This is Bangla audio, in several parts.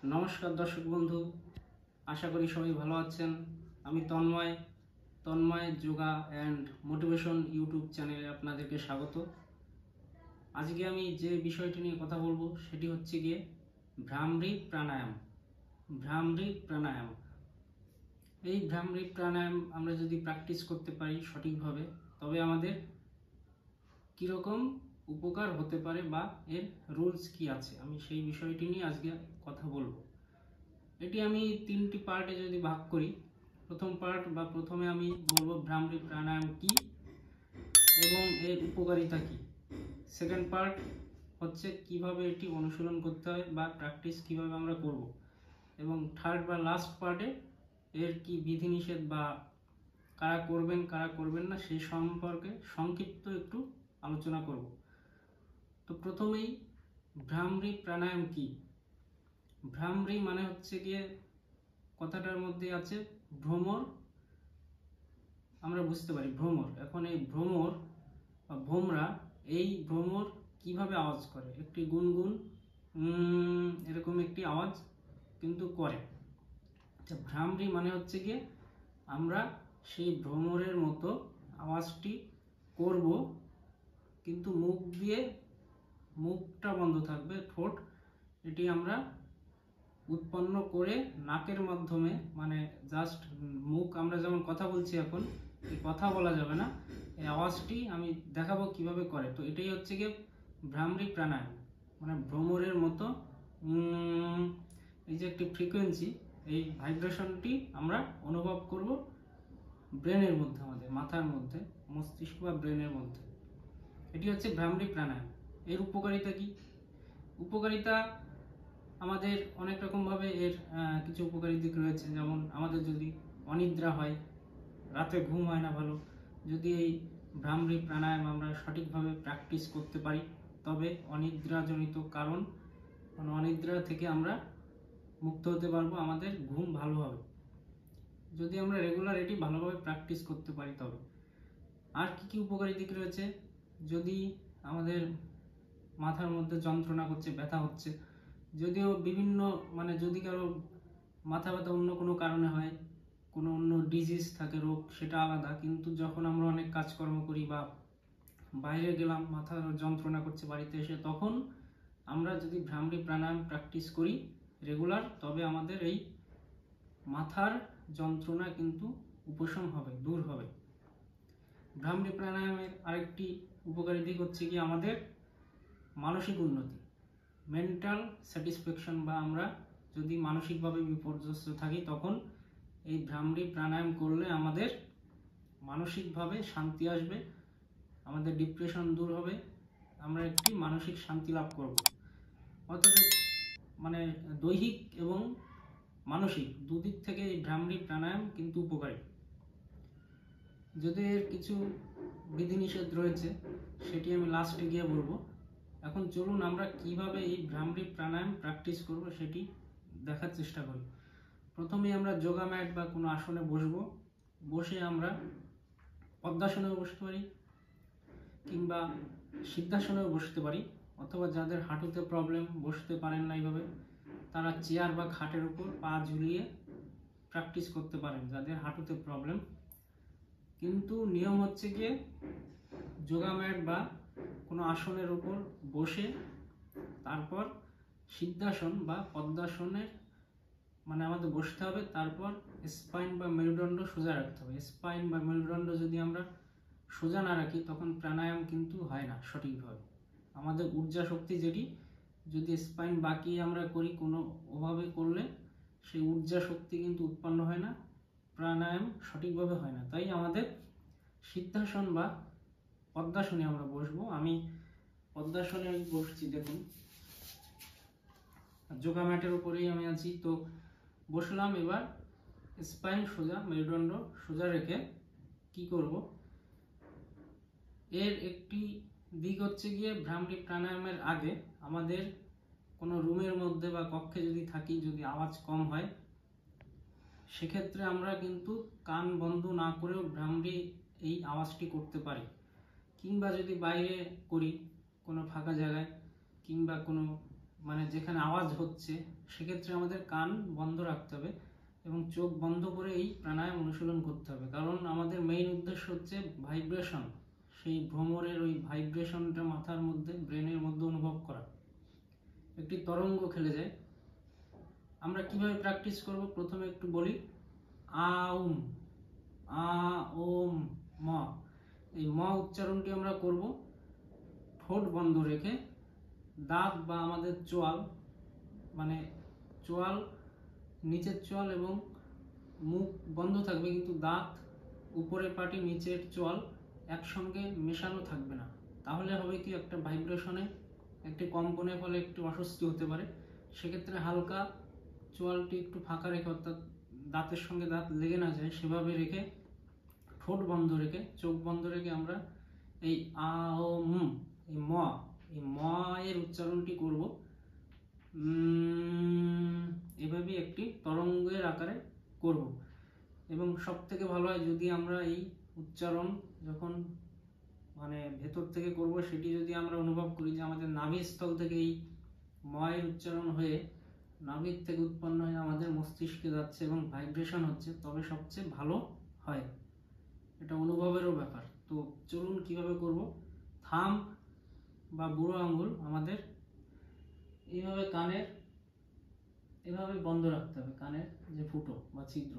নমস্কার দর্শক বন্ধু, আশা করি সবাই ভালো আছেন। আমি Tanmoy yoga and motivation YouTube চ্যানেলে আপনাদেরকে স্বাগত। আজকে আমি যে বিষয়টি নিয়ে কথা বলবো সেটি হচ্ছে গিয়ে ভ্রামরী প্রাণায়াম। এই ভ্রামরী প্রাণায়াম আমরা যদি প্র্যাকটিস করতে পারি সঠিকভাবে, তবে আমাদের কীরকম উপকার হতে পারে বা এর রুলস কি আছে, আমি সেই বিষয়টি নিয়ে আজকে কথা বলবো। এটি আমি তিনটি পার্টে যদি ভাগ করি, প্রথমে আমি বলবো ভ্রামরী প্রাণায়াম কি এবং এর উপকারিতা কি। সেকেন্ড পার্ট হচ্ছে কিভাবে এটি অনুশীলন করতে হয় বা প্র্যাকটিস কিভাবে আমরা করব, এবং থার্ড বা লাস্ট পার্টে এর কি বিধিনিষেধ বা কারা করবেন না সেই সম্পর্কে সংক্ষিপ্ত একটু আলোচনা করব। তো প্রথমেই ভ্রামরী প্রাণায়াম কি। ভ্রামরী মানে হচ্ছে গিয়ে কথাটার মধ্যে আছে ভ্রমর, আমরা বুঝতে পারি ভ্রমর। এখন এই ভ্রমর বা ভোমরা, এই ভ্রমর কিভাবে আওয়াজ করে, একটি গুনগুন এরকম একটি আওয়াজ কিন্তু করে। ভ্রামরী মানে হচ্ছে গিয়ে আমরা সেই ভ্রমরের মতো আওয়াজটি করব, কিন্তু মুখটা বন্ধ থাকবে, ঠোঁট এটি আমরা উৎপন্ন করে নাকের মাধ্যমে, মানে জাস্ট মুখ, আমরা যেমন কথা বলছি এখন এই কথা বলা যাবে না, এই আওয়াজটি আমি দেখাবো কিভাবে করে। তো এটাই হচ্ছে গিয়ে ভ্রামরী প্রাণায়াম, মানে ভ্রমরের মতো এই যে একটি ফ্রিকোয়েন্সি, এই ভাইব্রেশনটি আমরা অনুভব করব ব্রেনের মধ্যে, আমাদের মাথার মধ্যে, মস্তিষ্ক বা ব্রেনের মধ্যে। এটি হচ্ছে ভ্রামরী প্রাণায়াম। এর উপকারিতা কি? উপকারিতা আমাদের অনেক রকমভাবে এর কিছু উপকারী দিক রয়েছে। যেমন আমাদের যদি অনিদ্রা হয়, রাতে ঘুম হয় না ভালো, যদি এই ভ্রামরী প্রাণায়াম আমরা সঠিকভাবে প্র্যাকটিস করতে পারি, তবে অনিদ্রাজনিত কারণ, মানে অনিদ্রা থেকে আমরা মুক্ত হতে পারবো, আমাদের ঘুম ভালো হবে যদি আমরা রেগুলার এটি ভালোভাবে প্র্যাকটিস করতে পারি। তবে আর কি কি উপকারী দিক রয়েছে, যদি আমাদের মাথার মধ্যে যন্ত্রণা করছে, ব্যথা হচ্ছে, যদিও বিভিন্ন, মানে যদি কারো মাথা ব্যথা অন্য কোনো কারণে হয়, কোনো অন্য ডিজিজ থাকে, রোগ, সেটা আলাদা। কিন্তু যখন আমরা অনেক কাজকর্ম করি বা বাইরে গেলাম, মাথার যন্ত্রণা করছে বাড়িতে এসে, তখন আমরা যদি ভ্রামরী প্রাণায়াম প্র্যাকটিস করি রেগুলার, তবে আমাদের এই মাথার যন্ত্রণা কিন্তু উপশম হবে, দূর হবে। ভ্রামরী প্রাণায়ামের আরেকটি উপকারী দিক হচ্ছে কি আমাদের মানসিক উন্নতি, মেন্টাল স্যাটিসফ্যাকশন, বা আমরা যদি মানসিকভাবে বিপর্যস্ত থাকি, তখন এই ভ্রামরী প্রাণায়াম করলে আমাদের মানসিকভাবে শান্তি আসবে, আমাদের ডিপ্রেশন দূর হবে, আমরা একটি মানসিক শান্তি লাভ করব। অর্থাৎ মানে দৈহিক এবং মানসিক দুদিক থেকে এই ভ্রামরী প্রাণায়াম কিন্তু উপকারী। যদি এর কিছু বিধিনিষেধ রয়েছে সেটি আমি লাস্টে গিয়ে বলবো। এখন চলুন আমরা কিভাবে এই ভ্রামরী প্রাণায়াম প্র্যাকটিস করব সেটি দেখার চেষ্টা করি। প্রথমে আমরা যোগা ম্যাট বা কোনো আসনে বসবো। বসে আমরা পদ্মাসনেও বসতে পারি কিংবা সিদ্ধাসনেও বসতে পারি, অথবা যাদের হাঁটুতে প্রবলেম, বসতে পারেন না এইভাবে, তারা চেয়ার বা খাটের উপর পা ঝুলিয়ে প্র্যাকটিস করতে পারেন, যাদের হাঁটুতে প্রবলেম। কিন্তু নিয়ম হচ্ছে গিয়ে যোগা ম্যাট বা কোনো আসনের উপর বসে তারপর সিদ্ধাসন বা পদ্মাসনের, মানে আমাদের বসতে হবে, তারপর স্পাইন বা মেরুদণ্ড সোজা রাখতে হবে। স্পাইন বা মেরুদণ্ড যদি আমরা সোজা না রাখি, তখন প্রাণায়াম কিন্তু হয় না সঠিকভাবে। আমাদের ঊর্জা শক্তি যেটি, যদি স্পাইন বাঁকিয়ে আমরা করি কোনো ওভাবে করলে, সেই ঊর্জা শক্তি কিন্তু উৎপন্ন হয় না, প্রাণায়াম সঠিকভাবে হয় না। তাই আমাদের সিদ্ধাসন বা পদ্মাসনে আমরা বসবো। আমি পদ্মাসনে বসছি, দেখুন যোগা ম্যাটের উপরেই আমি আছি। তো বসলাম, এবার স্পাইন সোজা, মেরুদণ্ড সোজা রেখে কি করব, এর একটি দিক হচ্ছে গিয়ে ভ্রামরী প্রাণায়ামের আগে আমাদের কোনো রুমের মধ্যে বা কক্ষে যদি থাকি, যদি আওয়াজ কম হয়, সেক্ষেত্রে আমরা কিন্তু কান বন্ধ না করেও ভ্রামরী এই আওয়াজটি করতে পারি। কিংবা যদি বাইরে করি কোনো ফাঁকা জায়গায়, কিংবা কোনো মানে যেখানে আওয়াজ হচ্ছে সেক্ষেত্রে আমাদের কান বন্ধ রাখতে হবে এবং চোখ বন্ধ করে এই প্রাণায়াম অনুশীলন করতে হবে। কারণ আমাদের মেইন উদ্দেশ্য হচ্ছে ভাইব্রেশন, সেই ভ্রমরের ওই ভাইব্রেশনটা মাথার মধ্যে, ব্রেনের মধ্যে অনুভব করা, একটি তরঙ্গ খেলে যায়। আমরা কিভাবে প্র্যাকটিস করব প্রথমে একটু বলি। আউম, আ ওম ম, এই ম উচ্চারণটি আমরা করব ঠোঁট বন্ধ রেখে। দাঁত বা আমাদের চোয়াল, মানে চোয়াল, নিচের চোয়াল এবং মুখ বন্ধ থাকবে, কিন্তু দাঁত, উপরের পাটি, নিচের চোয়াল একসঙ্গে মেশানো থাকবে না। তাহলে হবে কি, একটা ভাইব্রেশনে, একটি কম্পনের ফলে একটু অস্বস্তি হতে পারে। সেক্ষেত্রে হালকা চোয়ালটি একটু ফাঁকা রেখে, অর্থাৎ দাঁতের সঙ্গে দাঁত লেগে না যায় সেভাবে রেখে, ঠোঁট বন্ধ রেখে, চোখ বন্ধ রেখে আমরা এই আ ও ম, এই ম এর উচ্চারণটি করব। এভাবে একটি তরঙ্গের আকারে করব। এবং সব থেকে ভালো হয় যদি আমরা এই উচ্চারণ যখন মানে ভেতর থেকে করব, সেটি যদি আমরা অনুভব করি যে আমাদের নাভিস্থল থেকে এই ময়ের উচ্চারণ হয়ে নাভির থেকে উৎপন্ন হয়ে আমাদের মস্তিষ্কে যাচ্ছে এবং ভাইব্রেশন হচ্ছে, তবে সবচেয়ে ভালো হয়। এটা অনুভবেরও ব্যাপার। তো চলুন কিভাবে করব। থাম বা বুড়ো আঙ্গুল আমাদের এইভাবে কানের এভাবে বন্ধ রাখতে হবে, কানের যে ফুটো বা ছিদ্র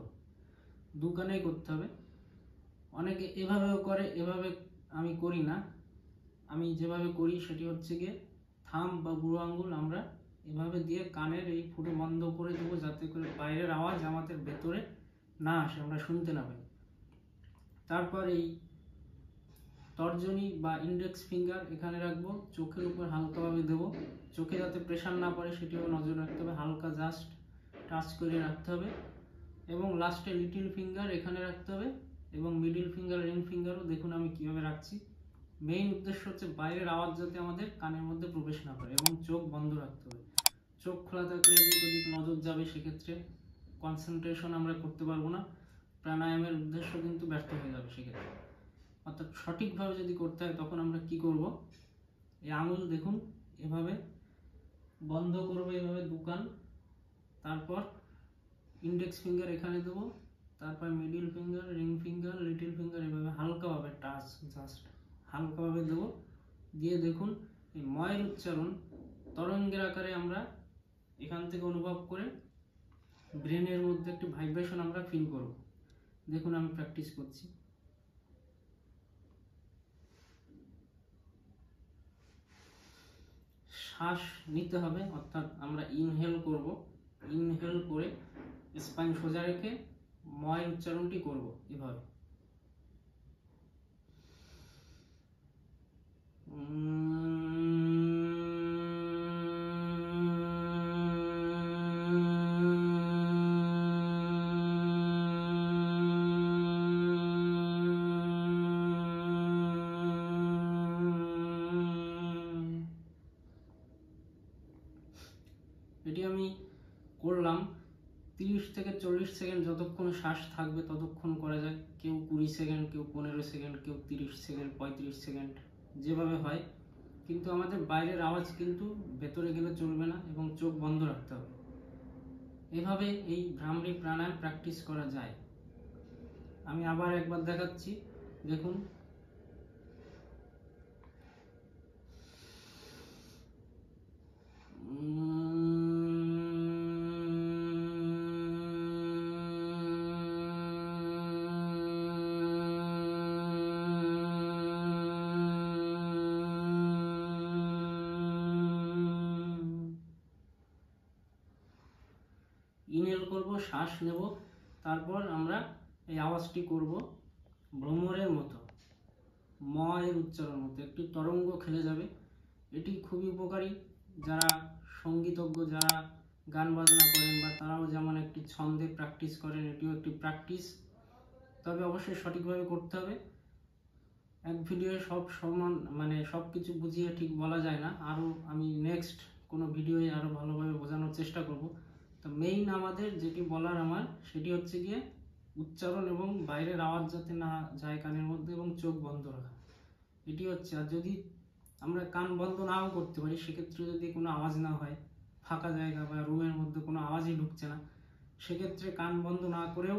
দু কানেই করতে হবে। অনেকে এভাবেও করে, এভাবে আমি করি না। আমি যেভাবে করি সেটি হচ্ছে গিয়ে থাম বা বুড়ো আঙ্গুল আমরা এভাবে দিয়ে কানের এই ফুটো বন্ধ করে দেবো, যাতে করে বাইরের আওয়াজ আমাদের ভেতরে না আসে, আমরা শুনতে না পাই। তারপর এই তর্জনী বা ইন্ডেক্স ফিঙ্গার এখানে রাখবো, চোখের উপর হালকাভাবে দেবো। চোখে যাতে প্রেশার না পড়ে সেটিও নজর রাখতে হবে, হালকা জাস্ট টাচ করে রাখতে হবে। এবং লাস্টে লিটল ফিঙ্গার এখানে রাখতে হবে, এবং মিডিল ফিঙ্গার, রিং ফিঙ্গারও দেখুন আমি কিভাবে রাখছি। মেইন উদ্দেশ্য হচ্ছে বাইরের আওয়াজ যাতে আমাদের কানের মধ্যে প্রবেশ না করে, এবং চোখ বন্ধ রাখতে হবে। চোখ খোলা থাকলে এদিক ওদিক নজর যাবে, সেক্ষেত্রে কনসেন্ট্রেশন আমরা করতে পারবো না, প্রাণায়ামের উদ্দেশ্য কিন্তু ব্যর্থ হয়ে যাবে সেক্ষেত্রে। অর্থাৎ সঠিকভাবে যদি করতে হয় তখন আমরা কি করব, এই আঙুল দেখুন এভাবে বন্ধ করবো, এভাবে দুকান, তারপর ইন্ডেক্স ফিঙ্গার এখানে দেবো, তারপর middle finger, ring finger, little finger এভাবে হালকাভাবে টাচ, জাস্ট হালকাভাবে দেবো। দিয়ে দেখুন এই ময়ের উচ্চারণ তরঙ্গের আকারে আমরা এখান থেকে অনুভব করে ব্রেনের মধ্যে একটি ভাইব্রেশন আমরা ফিল করব। দেখুন আমি প্র্যাকটিস করছি। শ্বাস নিতে হবে, অর্থাৎ আমরা ইনহেল করব। ইনহেল করে স্পাইন সোজা রেখে ময়ের উচ্চারণটি করব এভাবে। এটি আমি করলাম 30 থেকে 40 সেকেন্ড, যতক্ষণ শ্বাস থাকবে ততক্ষণ করা যায়। কেউ 20 সেকেন্ড, কেউ 15 সেকেন্ড, কেউ 30 সেকেন্ড, 35 সেকেন্ড, যেভাবে হয়। কিন্তু আমাদের বাইরের আওয়াজ কিন্তু ভেতরে গেলে চলবে না, এবং চোখ বন্ধ রাখতে হবে। এভাবে এই ভ্রামরী প্রাণায়াম প্র্যাকটিস করা যায়। আমি আবার একবার দেখাচ্ছি, দেখুন। ইনহেল করব, শ্বাস নেব, তারপর আমরা এই আওয়াজটি করব ভ্রমরের মতো, ম এর উচ্চারণ মতো একটি তরঙ্গ খেলে যাবে। এটি খুবই উপকারী যারা সঙ্গীতজ্ঞ, যারা গান বাজনা করেন, বা তারাও যেমন একটি ছন্দে প্র্যাকটিস করেন, এটিও একটি প্র্যাকটিস। তবে অবশ্যই সঠিকভাবে করতে হবে। এক ভিডিওয়ে সব সমান মানে সব কিছু বুঝিয়ে ঠিক বলা যায় না, আরও আমি নেক্সট কোনো ভিডিওয়ে আরও ভালোভাবে বোঝানোর চেষ্টা করব। তো মেইন আমাদের যেটি বলার আমার, সেটি হচ্ছে গিয়ে উচ্চারণ এবং বাইরের আওয়াজ যাতে না যায় কানের মধ্যে, এবং চোখ বন্ধ রাখা, এটি হচ্ছে। আর যদি আমরা কান বন্ধ নাও করতে পারি, সেক্ষেত্রে যদি কোনো আওয়াজ না হয়, ফাঁকা জায়গা বা রুমের মধ্যে কোনো আওয়াজই ঢুকছে না, সেক্ষেত্রে কান বন্ধ না করেও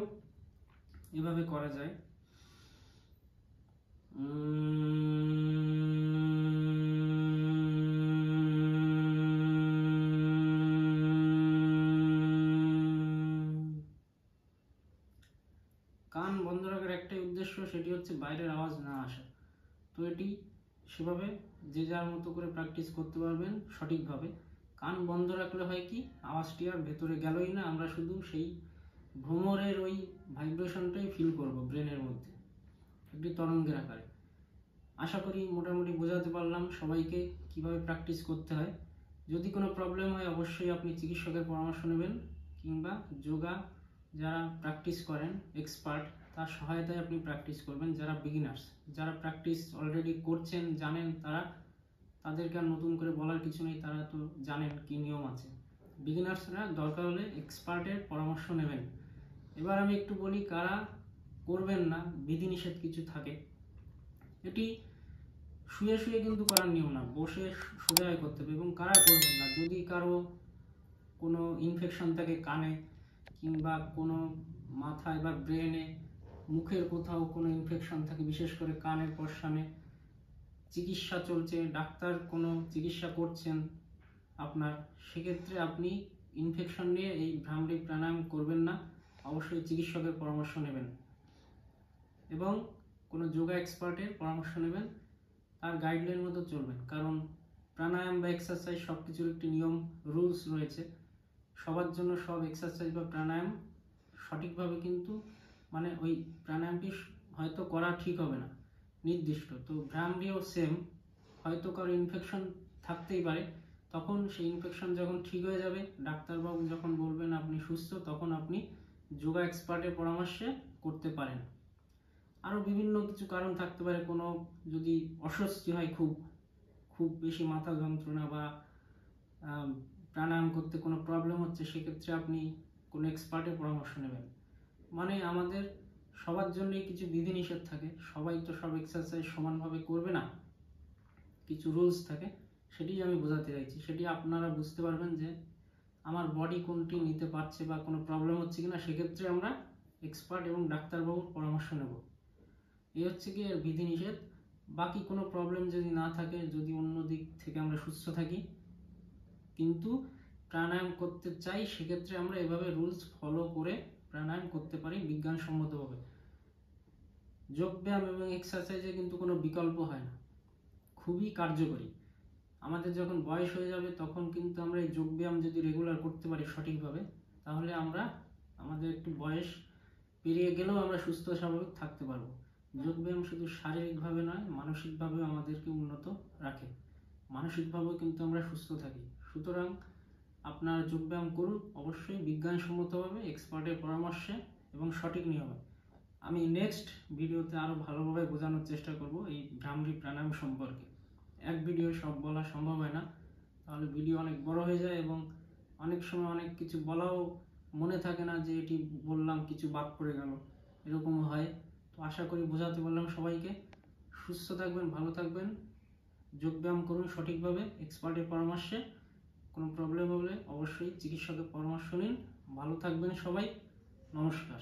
এভাবে করা যায়। কান বন্ধ রাখার একটাই উদ্দেশ্য, সেটি হচ্ছে বাইরের আওয়াজ না আসা। তো এটি সেভাবে যে যার মতো করে প্র্যাকটিস করতে পারবেন সঠিকভাবে। কান বন্ধ রাখলে হয় কি, আওয়াজটি আর ভেতরে গেলই না, আমরা শুধু সেই ভ্রমরের ওই ভাইব্রেশনটাই ফিল করব ব্রেনের মধ্যে একটি তরঙ্গের আকারে। আশা করি মোটামুটি বোঝাতে পারলাম সবাইকে কিভাবে প্র্যাকটিস করতে হয়। যদি কোনো প্রবলেম হয় অবশ্যই আপনি চিকিৎসকের পরামর্শ নেবেন, কিংবা যোগা যারা প্র্যাকটিস করেন এক্সপার্ট, তার সহায়তায় আপনি প্র্যাকটিস করবেন। যারা বিগিনার্স, যারা প্র্যাকটিস অলরেডি করছেন, জানেন, তাদেরকে আর নতুন করে বলার কিছু নেই, তারা তো জানেন কি নিয়ম আছে। বিগিনার্সরা দরকার হলে এক্সপার্টের পরামর্শ নেবেন। এবার আমি একটু বলি কারা করবেন না, বিধিনিষেধ কিছু থাকে। এটি শুয়ে শুয়ে কিন্তু করার নিয়ম না, বসে সোজা হয়ে করতে হবে। এবং কারা করবেন না, যদি কারো কোনো ইনফেকশন থাকে কানে, কিংবা কোনো মাথায় বা ব্রেনে, মুখের কোথাও কোনো ইনফেকশন থাকে, বিশেষ করে কানের পশানে, চিকিৎসা চলছে, ডাক্তার কোনো চিকিৎসা করছেন আপনার, সেক্ষেত্রে আপনি ইনফেকশন নিয়ে এই ভ্রামরী প্রাণায়াম করবেন না, অবশ্যই চিকিৎসকের পরামর্শ নেবেন এবং কোনো যোগা এক্সপার্টের পরামর্শ নেবেন, তার গাইডলাইন মতো চলবেন। কারণ প্রাণায়াম বা এক্সারসাইজ সব কিছুর একটি নিয়ম রুলস রয়েছে। সবার জন্য সব এক্সারসাইজ বা প্রাণায়াম সঠিকভাবে কিন্তু মানে ওই প্রাণায়ামটি হয়তো করা ঠিক হবে না নির্দিষ্ট। তো ভ্রামরীও সেম, হয়তো কারো ইনফেকশন থাকতেই পারে, তখন সেই ইনফেকশন যখন ঠিক হয়ে যাবে, ডাক্তারবাবু যখন বলবেন আপনি সুস্থ, তখন আপনি যোগা এক্সপার্টের পরামর্শে করতে পারেন। আরও বিভিন্ন কিছু কারণ থাকতে পারে, কোনো যদি অস্বস্তি হয়, খুব বেশি মাথা যন্ত্রণা বা প্রাণায়াম করতে কোনো প্রবলেম হচ্ছে, সেক্ষেত্রে আপনি কোনো এক্সপার্টের পরামর্শ নেবেন। মানে আমাদের সবার জন্যই কিছু বিধিনিষেধ থাকে, সবাই তো সব এক্সারসাইজ সমানভাবে করবে না, কিছু রুলস থাকে, সেটি আমি বোঝাতে চাইছি। সেটি আপনারা বুঝতে পারবেন যে আমার বডি কোনটি নিতে পারছে বা কোনো প্রবলেম হচ্ছে কিনা, সেক্ষেত্রে আমরা এক্সপার্ট এবং ডাক্তারবাবুর পরামর্শ নেব। এই হচ্ছে কি এর বিধিনিষেধ। বাকি কোনো প্রবলেম যদি না থাকে, যদি অন্য দিক থেকে আমরা সুস্থ থাকি কিন্তু প্রাণায়াম করতে চাই, সেক্ষেত্রে আমরা এভাবে রুলস ফলো করে প্রাণায়াম করতে পারি বিজ্ঞানসম্মতভাবে। যোগব্যায়াম এবং এক্সারসাইজে কিন্তু কোনো বিকল্প হয় না, খুবই কার্যকরী। আমাদের যখন বয়স হয়ে যাবে তখন কিন্তু আমরা এই যোগব্যায়াম যদি রেগুলার করতে পারি সঠিকভাবে, তাহলে আমরা আমাদের একটু বয়স পেরিয়ে গেলেও আমরা সুস্থ স্বাভাবিক থাকতে পারবো। যোগব্যায়াম শুধু শারীরিকভাবে নয়, মানসিকভাবেও আমাদেরকে উন্নত রাখে, মানসিকভাবেও কিন্তু আমরা সুস্থ থাকি। সুতরাং আপনারা যোগব্যায়াম করুন, অবশ্যই বিজ্ঞানসম্মতভাবে, এক্সপার্টের পরামর্শে এবং সঠিক নিয়মে। আমি নেক্সট ভিডিওতে আরও ভালোভাবে বোঝানোর চেষ্টা করব এই ভ্রামরী প্রাণায়াম সম্পর্কে। এক ভিডিও সব বলা সম্ভব হয় না, তাহলে ভিডিও অনেক বড় হয়ে যায় এবং অনেক সময় অনেক কিছু বলাও মনে থাকে না, যে এটি বললাম কিছু বাদ পড়ে গেল, এরকম হয়। তো আশা করি বোঝাতে পারলাম সবাইকে। সুস্থ থাকবেন, ভালো থাকবেন, যোগব্যায়াম করুন সঠিকভাবে এক্সপার্টের পরামর্শে। কোনো প্রবলেম হলে অবশ্যই চিকিৎসকের পরামর্শ নিন। ভালো থাকবেন সবাই, নমস্কার।